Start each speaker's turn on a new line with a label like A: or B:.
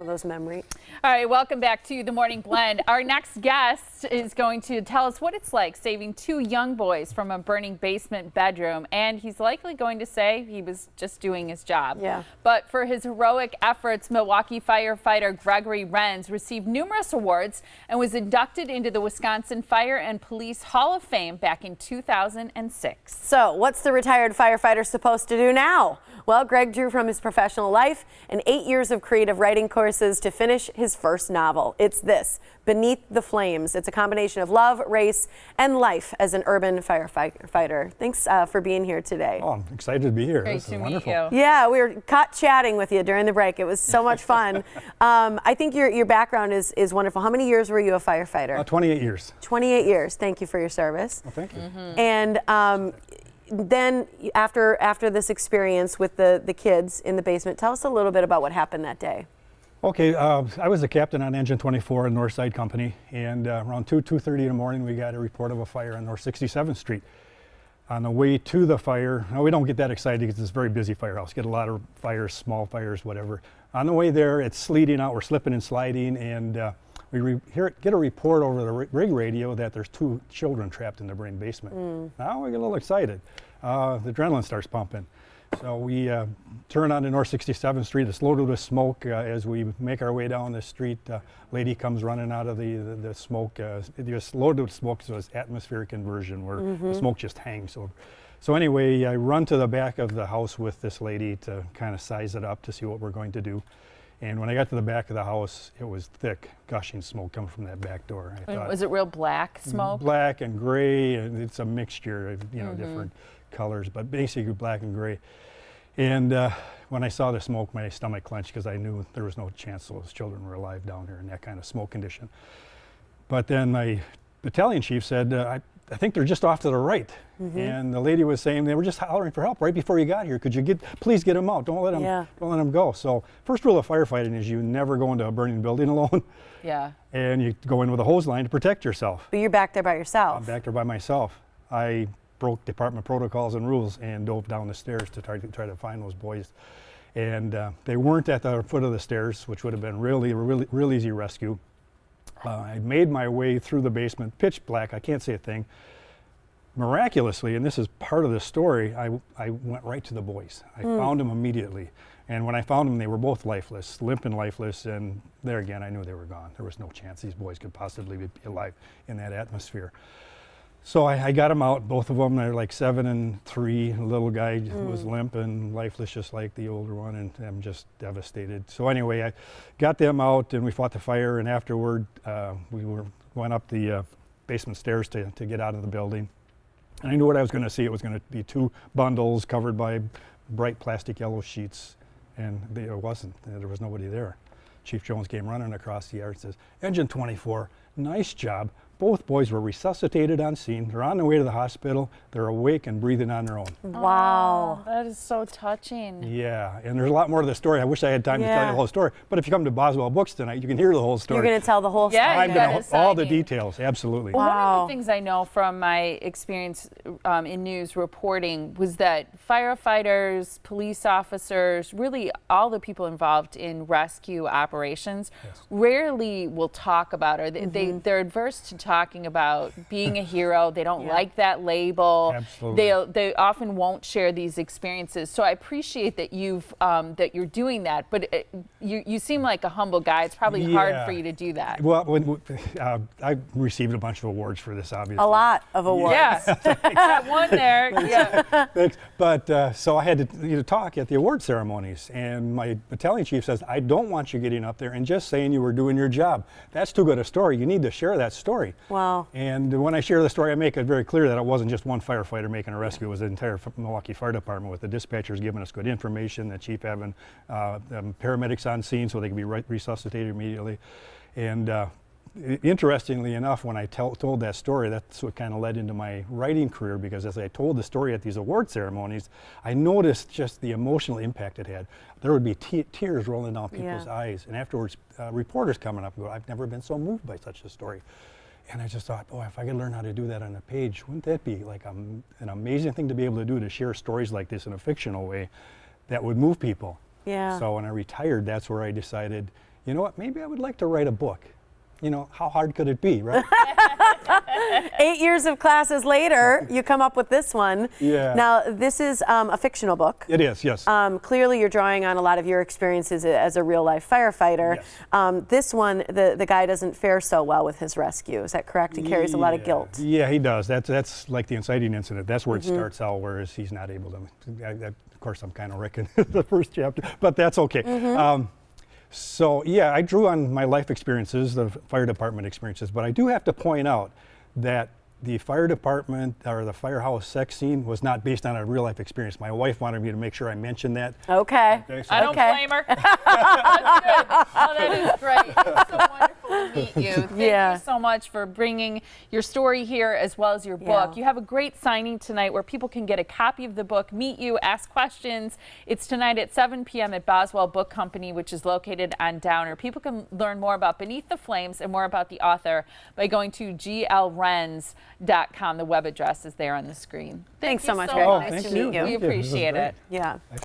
A: Those memories.
B: All right, welcome back to the Morning Blend. Our next guest is going to tell us what it's like saving two young boys from a burning basement bedroom, and he's likely going to say he was just doing his job.
A: Yeah.
B: But for his heroic efforts, Milwaukee firefighter Gregory Renz received numerous awards and was inducted into the Wisconsin Fire and Police Hall of Fame back in 2006.
A: So what's the retired firefighter supposed to do now? Well, Greg drew from his professional life and 8 years of creative writing courses to finish his first novel. It's this, Beneath the Flames. It's a combination of love, race, and life as an urban firefighter. Thanks for being here today.
C: Oh, I'm excited to be here.
B: Great to meet you.
A: Yeah, we were caught chatting with you during the break. It was so much fun. I think your background is wonderful. How many years were you a firefighter?
C: 28 years.
A: 28 years. Thank you for your service.
C: Well, thank you.
A: And then after this experience with the kids in the basement, tell us a little bit about what happened that day.
C: Okay, I was the captain on Engine 24 in Northside Company, and around 2:30 in the morning we got a report of a fire on North 67th Street. On the way to the fire, now we don't get that excited because it's a very busy firehouse. Get a lot of fires, small fires, whatever. On the way there, it's sleeting out, we're slipping and sliding, and we get a report over the rig radio that there's two children trapped in the burning basement. Now we get a little excited. The adrenaline starts pumping. So we turn onto North 67th Street. It's loaded with smoke. As we make our way down the street, lady comes running out of the smoke. It's loaded with smoke, so it's atmospheric inversion where the smoke just hangs over. So anyway, I run to the back of the house with this lady to kind of size it up to see what we're going to do. And when I got to the back of the house, it was thick, gushing smoke coming from that back door. I thought,
B: was it real black smoke?
C: Black and gray, and it's a mixture of different colors, but basically black and gray. And when I saw the smoke, my stomach clenched because I knew there was no chance those children were alive down here in that kind of smoke condition. But then my battalion chief said, I think they're just off to the right. And the lady was saying they were just hollering for help right before you got here. Could you please get them out? Don't let them go. So first rule of firefighting is you never go into a burning building alone.
B: Yeah.
C: And you go in with a hose line to protect yourself.
A: But you're back there by yourself.
C: I'm back there by myself. I broke department protocols and rules and dove down the stairs to try to find those boys. And they weren't at the foot of the stairs, which would have been real easy rescue. I made my way through the basement, pitch black, I can't say a thing. Miraculously, and this is part of the story, I went right to the boys. I found them immediately. And when I found them, they were both lifeless, limp and lifeless, and there again, I knew they were gone. There was no chance these boys could possibly be alive in that atmosphere. So I got them out, both of them. They're like 7 and 3. The little guy was limp and lifeless just like the older one, and I'm just devastated. So anyway, I got them out and we fought the fire, and afterward we went up the basement stairs to get out of the building. And I knew what I was going to see. It was going to be 2 bundles covered by bright plastic yellow sheets, and it wasn't. There was nobody there. Chief Jones came running across the yard and says, "Engine 24, nice job. Both boys were resuscitated on scene. They're on their way to the hospital. They're awake and breathing on their own."
A: Wow.
B: Oh, that is so touching.
C: Yeah, and there's a lot more to the story. I wish I had time to tell you the whole story. But if you come to Boswell Books tonight, you can hear the whole story.
A: You're going to tell the whole story.
B: Yeah,
C: I'm going to all the details, absolutely.
B: Well, one of the things I know from my experience in news reporting was that firefighters, police officers, really all the people involved in rescue operations rarely will talk about, or they're adverse to talking about being a hero. They don't like that label.
C: Absolutely.
B: They often won't share these experiences. So I appreciate that you're doing that. But you seem like a humble guy. It's probably hard for you to do that.
C: Well, I received a bunch of awards for this, obviously.
A: A lot of awards.
B: Yeah, got one there. Yeah.
C: Thanks. But so I had to talk at the award ceremonies, and my battalion chief says, "I don't want you getting up there and just saying you were doing your job. That's too good a story. You need to share that story."
A: Wow.
C: And when I share the story, I make it very clear that it wasn't just one firefighter making a rescue. It was the entire Milwaukee Fire Department, with the dispatchers giving us good information, the chief having paramedics on scene so they could be resuscitated immediately. And interestingly enough, when I told that story, that's what kind of led into my writing career, because as I told the story at these award ceremonies, I noticed just the emotional impact it had. There would be tears rolling down people's eyes, and afterwards reporters coming up and go, "I've never been so moved by such a story." And I just thought, boy, if I could learn how to do that on a page, wouldn't that be like an amazing thing to be able to do, to share stories like this in a fictional way that would move people?
A: Yeah.
C: So when I retired, that's where I decided, you know what, maybe I would like to write a book. You know, how hard could it be, right?
A: 8 years of classes later, you come up with this one.
C: Yeah.
A: Now, this is a fictional book.
C: It is, yes.
A: Clearly, you're drawing on a lot of your experiences as a real-life firefighter.
C: Yes.
A: This one, the guy doesn't fare so well with his rescue. Is that correct? He carries a lot of guilt.
C: Yeah, he does. That's like the inciting incident. That's where it starts out, whereas he's not able to. Of course, I'm kind of wrecking the first chapter, but that's okay. So yeah, I drew on my life experiences, the fire department experiences, but I do have to point out that the fire department or the firehouse sex scene was not based on a real life experience. My wife wanted me to make sure I mentioned that.
A: Okay.
B: I don't blame her. That's good. Oh, that is great. It's so wonderful to meet you. Thank you so much for bringing your story here as well as your book. You have a great signing tonight where people can get a copy of the book, meet you, ask questions. It's tonight at 7 p.m. at Boswell Book Company, which is located on Downer. People can learn more about Beneath the Flames and more about the author by going to glrenz.com. The web address is there on the screen.
A: Thanks so much,
B: so
A: Greg.
B: much.
A: Nice to
C: thank you.
A: meet you.
B: We appreciate it.
A: Yeah.